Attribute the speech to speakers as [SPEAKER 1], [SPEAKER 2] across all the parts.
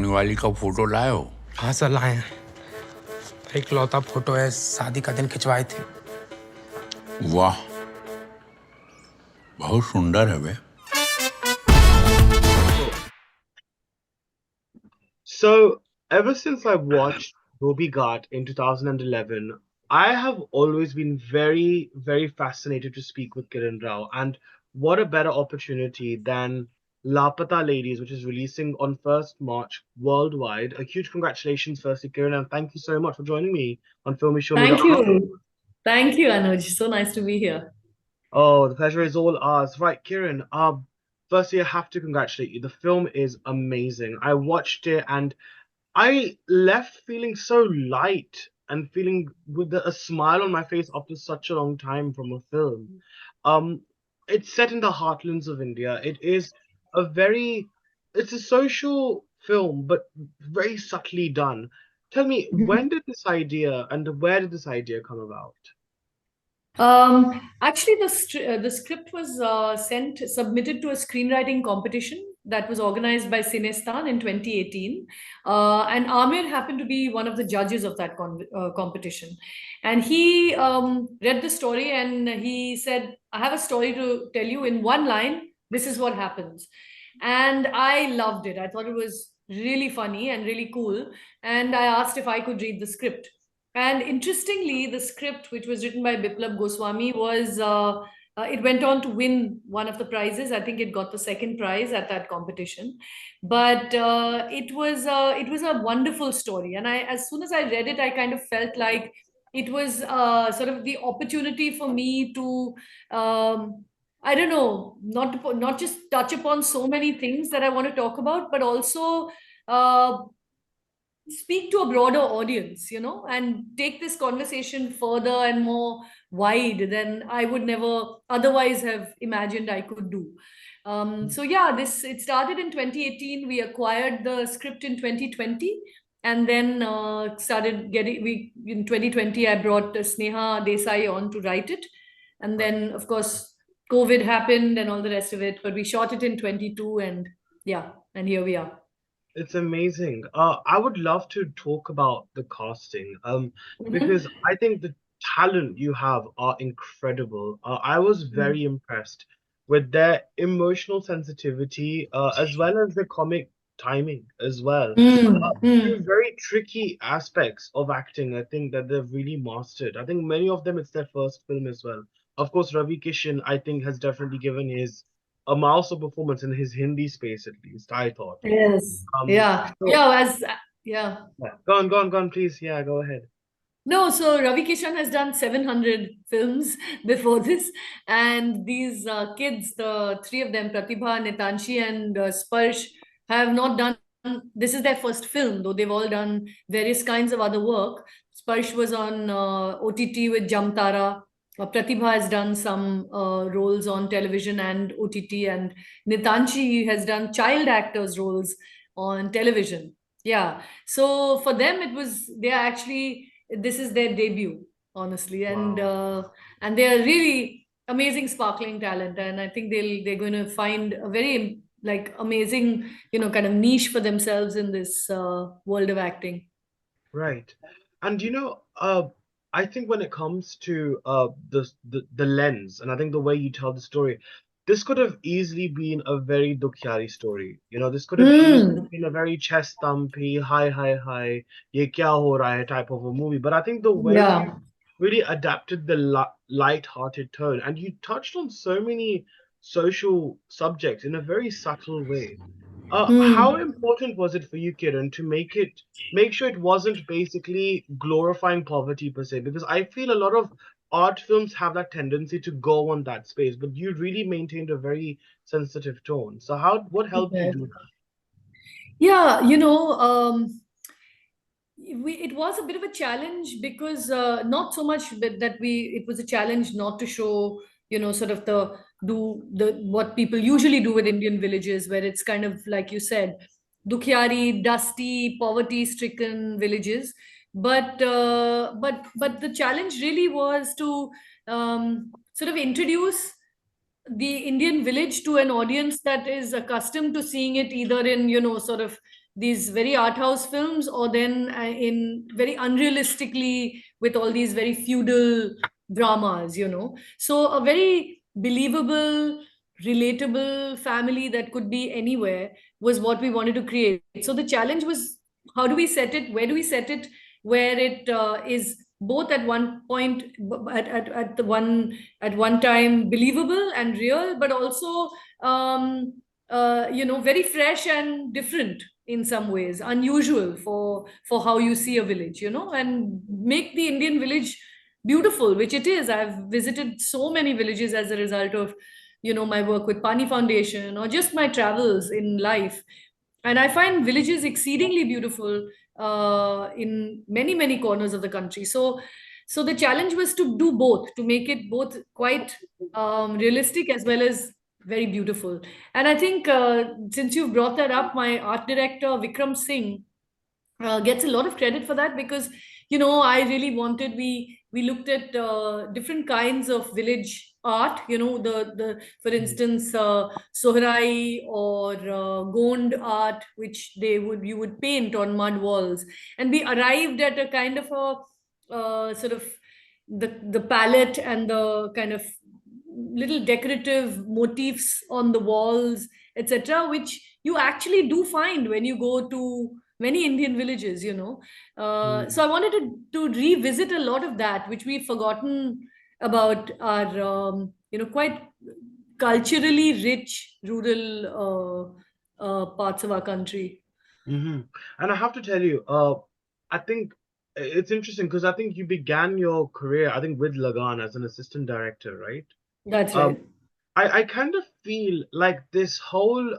[SPEAKER 1] सामने वाली का फोटो लाए हो?
[SPEAKER 2] हाँ सर, लाए हैं। एक लौता फोटो है, शादी का दिन खिंचवाए थे।
[SPEAKER 1] वाह, बहुत सुंदर है बे।
[SPEAKER 3] So, ever since I watched Robi Ghat in 2011, I have always been very, very fascinated to speak with Kiran Rao. And what a better opportunity than Laapataa Ladies, which is releasing on 1st March worldwide. A huge congratulations, firstly, Kiran, and thank you so much for joining me on
[SPEAKER 4] Thank
[SPEAKER 3] filmeshilmy.com.
[SPEAKER 4] you. Thank you, Anuj. So nice to be here.
[SPEAKER 3] Oh, the pleasure is all ours. Right, Kiran, firstly, I have to congratulate you. The film is amazing. I watched it and I left feeling so light and feeling with a smile on my face after such a long time from a film. Um, it's set in the heartlands of India. A very, it's a social film, but very subtly done. Tell me, when did this idea and where did this idea come about?
[SPEAKER 4] Actually, the script was submitted to a screenwriting competition that was organized by Cinestan in 2018. And Aamir happened to be one of the judges of that competition. And he read the story and he said, I have a story to tell you in one line. This is what happens. And I loved it. I thought it was really funny and really cool. And I asked if I could read the script. And interestingly, the script, which was written by Biplab Goswami, it went on to win one of the prizes. I think it got the second prize at that competition. But it was a wonderful story, and as soon as I read it, I kind of felt like it was sort of the opportunity for me to. I don't know, not just touch upon so many things that I want to talk about, but also speak to a broader audience, and take this conversation further and more wide than I would never otherwise have imagined I could do. So yeah, this it started in 2018. We acquired the script in 2020, and then started getting we in 2020. I brought Sneha Desai on to write it, and then of course COVID happened and all the rest of it. But we shot it in 22, and yeah, and here we are.
[SPEAKER 3] It's amazing. I would love to talk about the casting, because I think the talent you have are incredible. I was very impressed with their emotional sensitivity, as well as the comic timing as well. Two very tricky aspects of acting, I think that they've really mastered. I think many of them it's their first film as well. Of course, Ravi Kishan, I think, has definitely given his a mouse of performance in his Hindi space, at least, I thought.
[SPEAKER 4] Yes. Yeah.
[SPEAKER 3] So
[SPEAKER 4] Yeah. Yeah.
[SPEAKER 3] go on, please. Yeah, go ahead.
[SPEAKER 4] No, so Ravi Kishan has done 700 films before this. And these kids, the three of them, Pratibha, Nitashi, and Sparsh, have not done, this is their first film, though they've all done various kinds of other work. Sparsh was on OTT with Jamtara. Pratibha has done some roles on television and OTT, and Nitanshi has done child actors roles on television. Yeah. So for them, they are actually, this is their debut, honestly, and they are really amazing, sparkling talent, and I think they're going to find a very like amazing, kind of niche for themselves in this world of acting.
[SPEAKER 3] Right. And I think when it comes to the lens, and I think the way you tell the story, this could have easily been a very Dukhyari story. This could have easily been a very chest thumpy, hi, ye kya ho raha hai type of a movie. But I think the way
[SPEAKER 4] Yeah.
[SPEAKER 3] you really adapted the light-hearted tone, and you touched on so many social subjects in a very subtle way. How important was it for you, Kiran, to make sure it wasn't basically glorifying poverty per se? Because I feel a lot of art films have that tendency to go on that space, but you really maintained a very sensitive tone. So what helped you do that?
[SPEAKER 4] Yeah, it was a bit of a challenge because not so much that it was a challenge not to show, sort of the what people usually do with Indian villages, where it's kind of like you said, dukhyari, dusty, poverty stricken villages. But the challenge really was to sort of introduce the Indian village to an audience that is accustomed to seeing it either in, sort of these very art house films, or then in very unrealistically with all these very feudal dramas, so a very believable, relatable family that could be anywhere was what we wanted to create. So the challenge was, how do we set it, where do we set it, where it is both at one point, at one time believable and real, but also very fresh and different in some ways, unusual for how you see a village, and make the Indian village beautiful, which it is. I've visited so many villages as a result of my work with Pani Foundation, or just my travels in life, and I find villages exceedingly beautiful in many, many corners of the country. So the challenge was to do both, to make it both quite realistic as well as very beautiful. And I think since you've brought that up, my art director Vikram Singh gets a lot of credit for that, because I really wanted, we looked at different kinds of village art, the for instance sohrai or gond art, which you would paint on mud walls, and we arrived at a kind of a sort of the palette and the kind of little decorative motifs on the walls, etc., which you actually do find when you go to many Indian villages, So I wanted to revisit a lot of that, which we've forgotten about our, quite culturally rich rural parts of our country.
[SPEAKER 3] And I have to tell you, I think it's interesting because I think you began your career, I think, with Lagan as an assistant director, right?
[SPEAKER 4] That's
[SPEAKER 3] Um,
[SPEAKER 4] right.
[SPEAKER 3] I kind of feel like this whole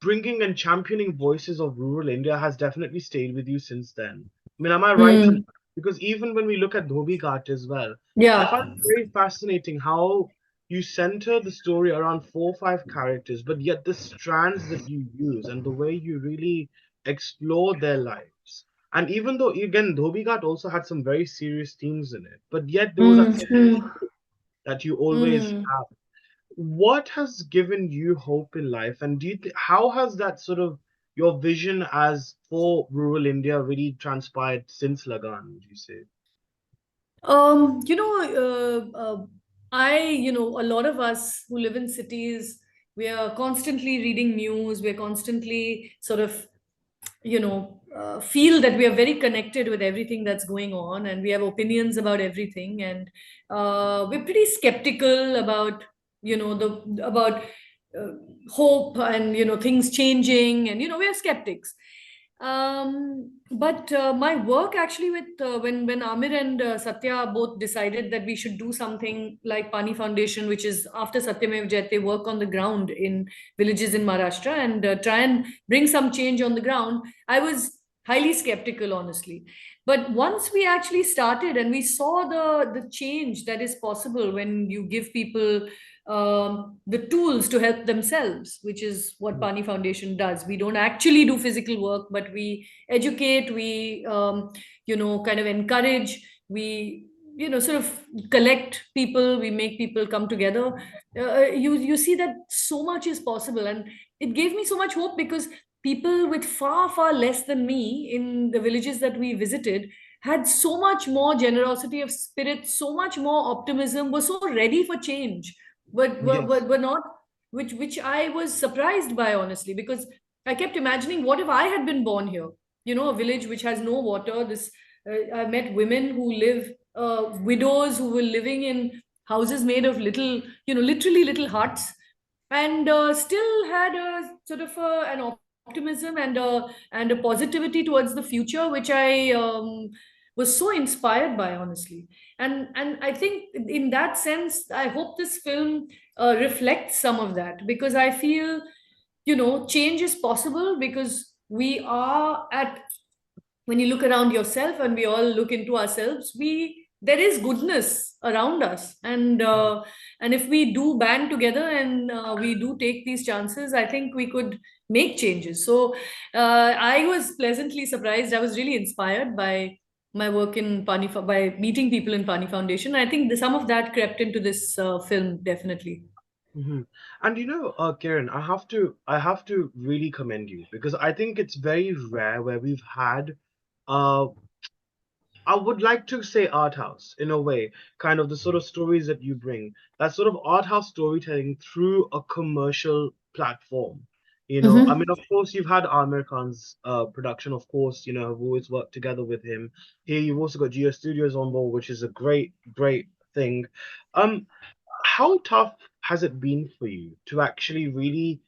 [SPEAKER 3] bringing and championing voices of rural India has definitely stayed with you since then. I mean, am I right in
[SPEAKER 4] Mm.
[SPEAKER 3] that? Because even when we look at Dhobi Ghat as well, I find
[SPEAKER 4] Yeah.
[SPEAKER 3] it very fascinating how you center the story around 4 or 5 characters, but yet the strands that you use and the way you really explore their lives. And even though, again, Dhobi Ghat also had some very serious themes in it, but yet there was that
[SPEAKER 4] Mm.
[SPEAKER 3] sense
[SPEAKER 4] Mm.
[SPEAKER 3] that you always
[SPEAKER 4] Mm.
[SPEAKER 3] have. What has given you hope in life, and how has that sort of your vision as for rural India really transpired since Lagan, would you say?
[SPEAKER 4] Um, you know, a lot of us who live in cities, we are constantly reading news, we're constantly sort of, feel that we are very connected with everything that's going on, and we have opinions about everything, and we're pretty skeptical about, about uh, hope and, things changing, and, we're skeptics. But my work actually with when Amir and Satya both decided that we should do something like Pani Foundation, which is after Satyamev Jayate, work on the ground in villages in Maharashtra and try and bring some change on the ground. I was highly skeptical, honestly. But once we actually started and we saw the change that is possible when you give people the tools to help themselves, which is what Pani Foundation does. We don't actually do physical work, but we educate, we, kind of encourage, we, sort of collect people, we make people come together. You see that so much is possible. And it gave me so much hope, because people with far, far less than me in the villages that we visited had so much more generosity of spirit, so much more optimism, were so ready for change, but
[SPEAKER 3] Yes.
[SPEAKER 4] were not, which I was surprised by, honestly, because I kept imagining, what if I had been born here? A village which has no water. I met women who live, widows who were living in houses made of little, literally little huts, and still had a sort of an optimism and a positivity towards the future, which I was so inspired by, honestly. And I think in that sense, I hope this film reflects some of that, because I feel, change is possible, because we are at, when you look around yourself and we all look into ourselves, there is goodness around us, and if we do band together and we do take these chances, I think we could make changes. So I was pleasantly surprised. I was really inspired by my work in by meeting people in Pani Foundation. I think some of that crept into this film, definitely.
[SPEAKER 3] Hmm. And Kiran, I have to really commend you because I think it's very rare where we've had uh I would like to say art house in a way, kind of the sort of stories that you bring, that sort of art house storytelling through a commercial platform. I mean,
[SPEAKER 4] Mm-hmm.
[SPEAKER 3] of course, you've had Aamir Khan's production, of course, I've always worked together with him. Here, you've also got Jaya Studios on board, which is a great, great thing. Um, how tough has it been for you to actually really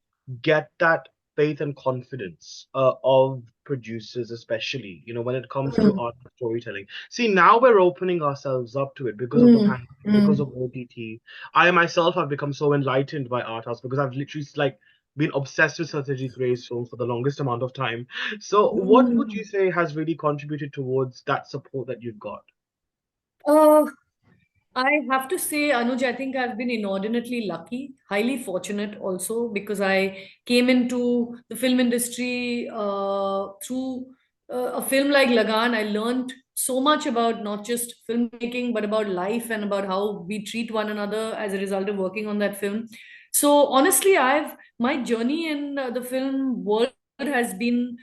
[SPEAKER 3] get that faith and confidence of producers, especially, when it comes to art and storytelling? See, now we're opening ourselves up to it because of the pandemic, because of OTT. I myself have become so enlightened by art house because I've literally like been obsessed with Satyajit Ray's films for the longest amount of time. So, what would you
[SPEAKER 4] Mm.
[SPEAKER 3] say has really contributed towards that support that you've got?
[SPEAKER 4] Uh, I have to say, Anuj, I think I've been inordinately lucky, highly fortunate also, because I came into the film industry through a film like Lagan. I learned so much about not just filmmaking, but about life and about how we treat one another as a result of working on that film. So honestly, my journey in the film world has been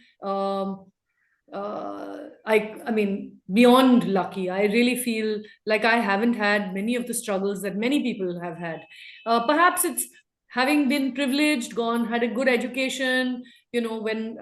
[SPEAKER 4] I mean, beyond lucky. I really feel like I haven't had many of the struggles that many people have had. Perhaps it's having been privileged, gone, had a good education, when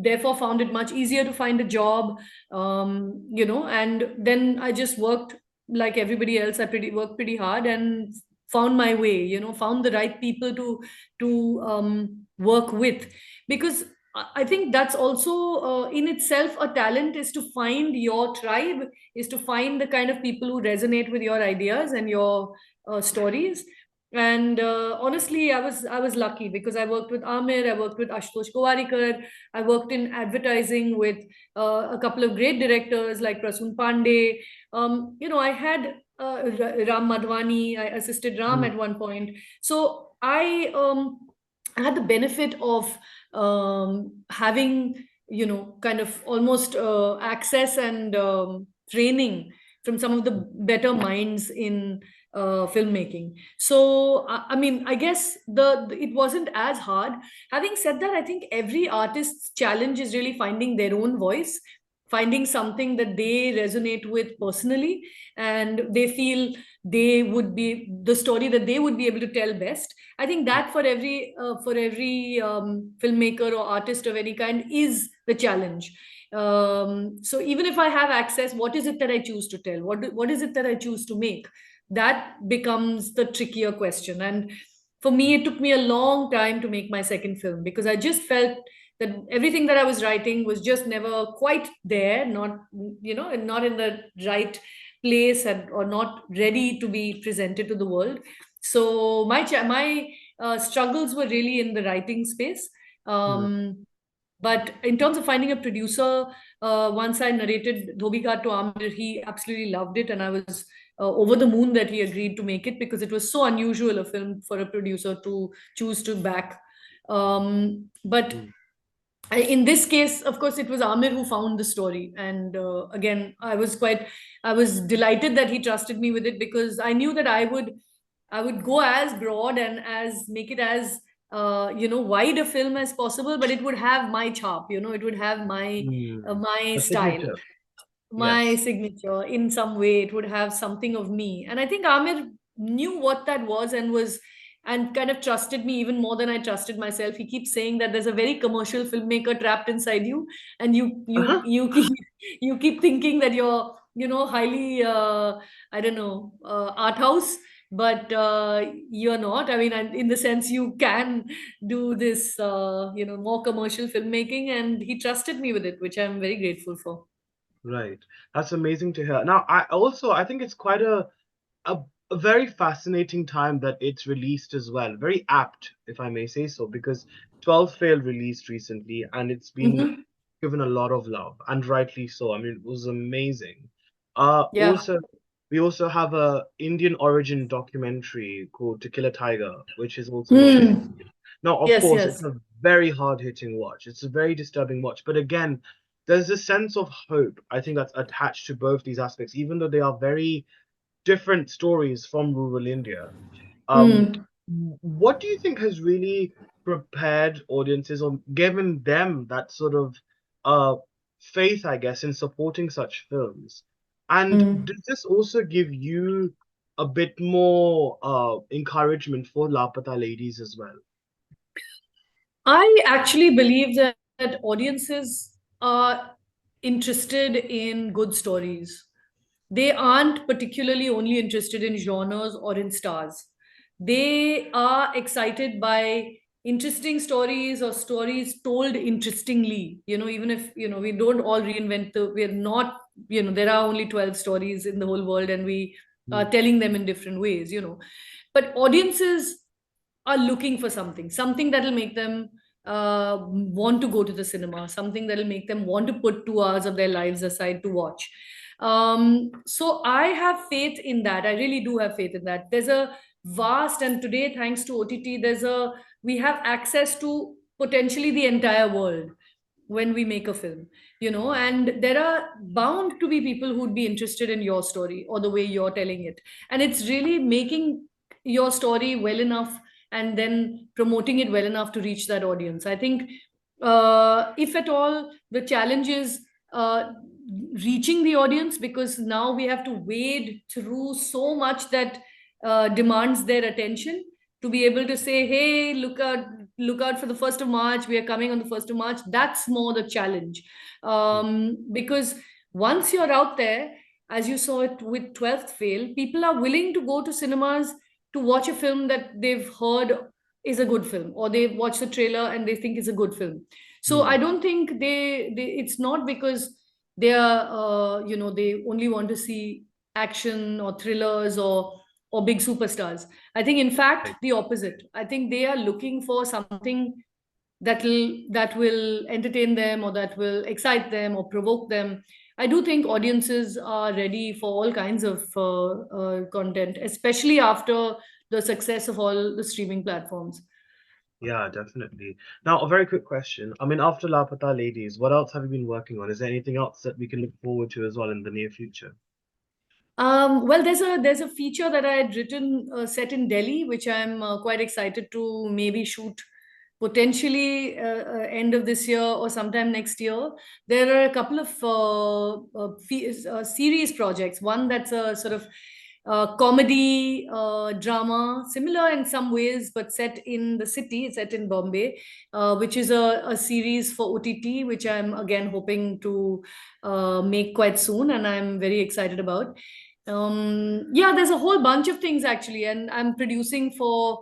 [SPEAKER 4] therefore found it much easier to find a job, and then I just worked like everybody else. I worked pretty hard and found my way, found the right people to work with, because I think that's also in itself a talent, is to find your tribe, is to find the kind of people who resonate with your ideas and your stories. And honestly, I was lucky because I worked with Aamir, I worked with Ashutosh Gowarikar, I worked in advertising with a couple of great directors like Prasoon Pandey. I had Ram Madhwani. I assisted Ram
[SPEAKER 3] Mm,
[SPEAKER 4] at one point. So I had the benefit of having, kind of almost access and training from some of the better minds in filmmaking. So I mean, I guess it wasn't as hard. Having said that, I think every artist's challenge is really finding their own voice, finding something that they resonate with personally, and they feel they would be the story that they would be able to tell best. I think that for every filmmaker or artist of any kind is the challenge. So even if I have access, what is it that I choose to tell? What is it that I choose to make? That becomes the trickier question. And for me, it took me a long time to make my second film because I just felt that everything that I was writing was just never quite there, not, and not in the right place, or not ready to be presented to the world. So my struggles were really in the writing space.
[SPEAKER 3] mm,
[SPEAKER 4] But in terms of finding a producer, once I narrated Dhobika to Amir, he absolutely loved it, and I was over the moon that he agreed to make it because it was so unusual a film for a producer to choose to back. But
[SPEAKER 3] mm,
[SPEAKER 4] in this case, of course, it was Amir who found the story, and again, I was delighted that he trusted me with it because I knew that I would go as broad and as make it as wide a film as possible, but it would have my chop, it would have my
[SPEAKER 3] A
[SPEAKER 4] style,
[SPEAKER 3] signature.
[SPEAKER 4] my
[SPEAKER 3] Yes.
[SPEAKER 4] signature in some way. It would have something of me, and I think Amir knew what that was and kind of trusted me even more than I trusted myself. He keeps saying that there's a very commercial filmmaker trapped inside you, and you you
[SPEAKER 3] Uh-huh.
[SPEAKER 4] you keep you keep thinking that you're highly I don't know, art house, but you're not. I mean, in the sense you can do this more commercial filmmaking, and he trusted me with it, which I'm very grateful for.
[SPEAKER 3] Right. That's amazing to hear. Now, I think it's quite a, a very fascinating time that it's released as well. Very apt, if I may say so, because 12 Fail released recently and it's been
[SPEAKER 4] Hmm.
[SPEAKER 3] given a lot of love, and rightly so. I mean, it was amazing.
[SPEAKER 4] Yeah.
[SPEAKER 3] Also, we also have a Indian origin documentary called To Kill a Tiger, which is also looking.
[SPEAKER 4] Hmm.
[SPEAKER 3] Now, of
[SPEAKER 4] Yes,
[SPEAKER 3] course, it's
[SPEAKER 4] yes.
[SPEAKER 3] a very hard-hitting watch. It's a very disturbing watch. But again, there's a sense of hope, I think, that's attached to both these aspects, even though they are very different stories from rural India. Um,
[SPEAKER 4] Hmm.
[SPEAKER 3] what do you think has really prepared audiences or given them that sort of uh faith, I guess, in supporting such films? And
[SPEAKER 4] Mm.
[SPEAKER 3] does this also give you a bit more encouragement for Laapataa Ladies as well?
[SPEAKER 4] I actually believe that audiences are interested in good stories. They aren't particularly only interested in genres or in stars. They are excited by interesting stories or stories told interestingly. Even if, we don't all reinvent we're not, there are only 12 stories in the whole world and we are
[SPEAKER 3] Mm,
[SPEAKER 4] telling them in different ways. But audiences are looking for something that'll make them want to go to the cinema, something that'll make them want to put 2 hours of their lives aside to watch. So I have faith in that. I really do have faith in that. There's a vast, and today, thanks to OTT, we have access to potentially the entire world when we make a film, and there are bound to be people who'd be interested in your story or the way you're telling it. And it's really making your story well enough and then promoting it well enough to reach that audience. I think, if at all, the challenge is reaching the audience, because now we have to wade through so much that demands their attention to be able to say, hey, look out for the 1st of March, we are coming on the 1st of March. That's more the challenge.
[SPEAKER 3] mm,
[SPEAKER 4] Because once you're out there, as you saw it with 12th Fail, people are willing to go to cinemas to watch a film that they've heard is a good film, or they've watched the trailer and they think it's a good film. So I
[SPEAKER 3] mm.
[SPEAKER 4] don't think it's not because they are, they only want to see action or thrillers or big superstars. I think, in fact,
[SPEAKER 3] Right.
[SPEAKER 4] the opposite. I think they are looking for something that will entertain them, or that will excite them or provoke them. I do think audiences are ready for all kinds of content, especially after the success of all the streaming platforms.
[SPEAKER 3] Yeah, definitely. Now, a very quick question. I mean, after Laapataa Ladies, what else have you been working on? Is there anything else that we can look forward to as well in the near future?
[SPEAKER 4] Well, there's a feature that I had written, set in Delhi, which I'm quite excited to maybe shoot potentially end of this year or sometime next year. There are a couple of series projects. One that's a sort of comedy drama, similar in some ways, but set in the city. It's set in Bombay, which is a series for OTT, which I'm again hoping to make quite soon, and I'm very excited about. Yeah, there's a whole bunch of things actually, and I'm producing for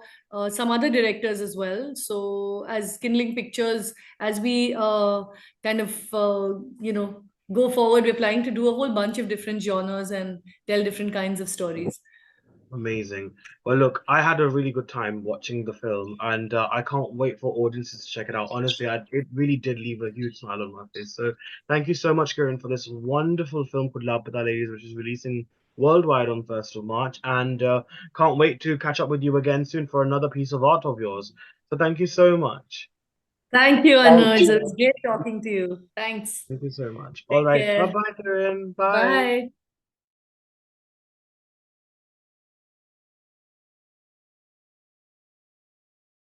[SPEAKER 4] some other directors as well. So as Kindling Pictures, as we kind of go forward, we're planning to do a whole bunch of different genres and tell different kinds of stories.
[SPEAKER 3] Amazing. Well, look, I had a really good time watching the film, and I can't wait for audiences to check it out. Honestly, it really did leave a huge smile on my face. So, thank you so much, Kiran, for this wonderful film called Laapataa Ladies, which is releasing worldwide on 1st of March. And can't wait to catch up with you again soon for another piece of art of yours. So, thank you so much.
[SPEAKER 4] Thank you,
[SPEAKER 3] Thank
[SPEAKER 4] Anuj. It
[SPEAKER 3] you.
[SPEAKER 4] was great talking to you. Thanks.
[SPEAKER 3] Thank you so much. All
[SPEAKER 4] Take
[SPEAKER 3] right. Bye
[SPEAKER 4] care.
[SPEAKER 3] bye, Kiran. Bye.
[SPEAKER 4] Bye.